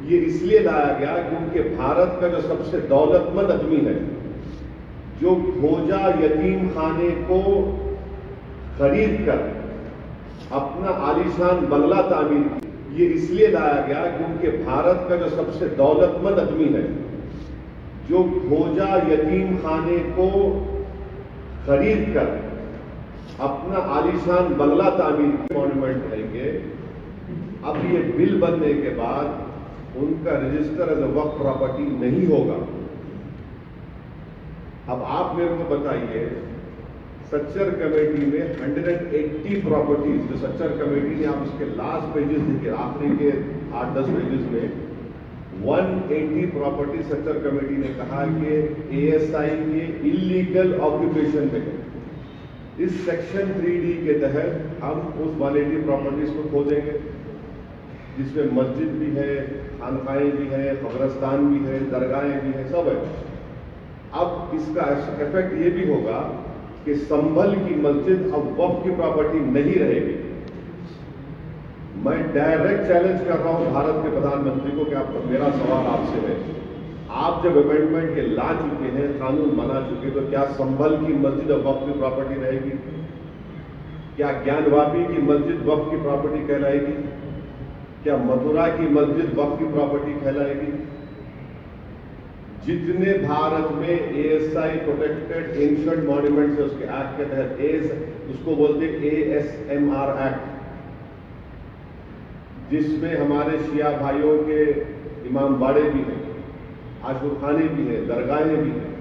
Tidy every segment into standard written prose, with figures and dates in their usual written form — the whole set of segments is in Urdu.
یہ اس لیے لایا گیا کیونکہ بھارت کا جو سب سے دولت مند آدمی ہے، جو کھوجا یتیم خانے کو خرید کر اپنا عالیشان بنگلہ تعمیر کیا، یہ اس لیے لایا گیا کیونکہ بھارت کا جو سب سے دولت مند آدمی ہے، جو کھوجا یتیم خانے کو خرید کر اپنا عالیشان بنگلہ تعمیر کی مانومنٹ رہیں گے۔ اب یہ بل بننے کے بعد ان کا رجسٹر ایز اے وقف پراپرٹی نہیں ہوگا۔ اب آپ میرے کو بتائیے، سچر کمیٹی میں 180 پراپرٹیز، جو سچر کمیٹی نے، آپ اس کے لاسٹ پیجز دیکھیں، آخری کے 8-10 پیجز میں 180 پراپرٹی سچر کمیٹی نے کہا کہ اے ایس آئی کے انلیگل آکوپیشن میں ہے۔ اس سیکشن 3D کے تحت ہم اس 180 پراپرٹیز کو کھوجیں گے، جس میں مسجد بھی ہے، خانقاہیں بھی ہیں، قبرستان بھی ہے، درگاہیں بھی ہیں، سب ہے۔ اب اس کا ایفیکٹ یہ بھی ہوگا کہ سنبھل کی مسجد اب وقف کی پراپرٹی نہیں رہے گی۔ میں ڈائریکٹ چیلنج کر رہا ہوں بھارت کے پردھان منتری کو کہ میرا سوال آپ سے ہے، آپ جب امینڈمنٹ کے لا چکے ہیں، قانون بنا چکے، تو کیا سنبھل کی مسجد اب وقف کی پراپرٹی رہے گی؟ کیا گیان واپی کی مسجد وقف کی پراپرٹی کہلائے گی؟ کیا متھرا کی مسجد وقف کی پراپرٹی کہلائے گی؟ جتنے بھارت میں A S I protected ancient monuments ہے، اس کے ایکٹ کے تحت اس کو بولتے ASMR ایکٹ، جس میں ہمارے شیعہ بھائیوں کے امام باڑے بھی ہیں، عاشور خانے بھی ہیں، درگاہیں بھی ہیں۔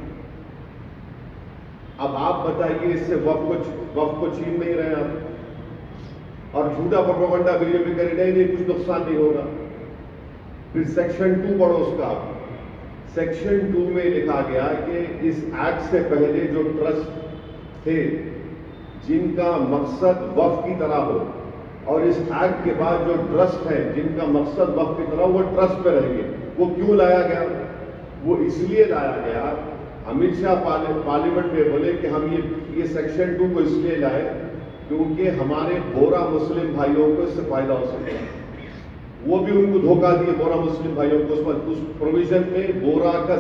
اب آپ بتائیے، اس سے وقف کو چھین نہیں رہے آپ، اور جھوٹا پروپیگنڈا بھی کری نہیں، کچھ نقصان نہیں ہوگا۔ پھر سیکشن 2 پڑھو اس کا۔ سیکشن 2 میں لکھا گیا کہ اس ایکٹ سے پہلے جو ٹرسٹ تھے جن کا مقصد وقف کی طرح ہو، اور اس ایکٹ کے بعد جو ٹرسٹ ہیں جن کا مقصد وقف کی طرح، وہ ٹرسٹ پہ رہیں گے۔ وہ کیوں لایا گیا؟ وہ اس لیے لایا گیا، امت شاہ پارلیمنٹ میں بولے کہ ہم یہ سیکشن 2 کو اس لیے لائے کیونکہ ہمارے بورا مسلم بھائیوں کو اس سے فائدہ ہو سکے۔ وہ بھی ان کو دھوکہ دیے بورا مسلم بھائیوں کو، اس پروویژن میں بورا کا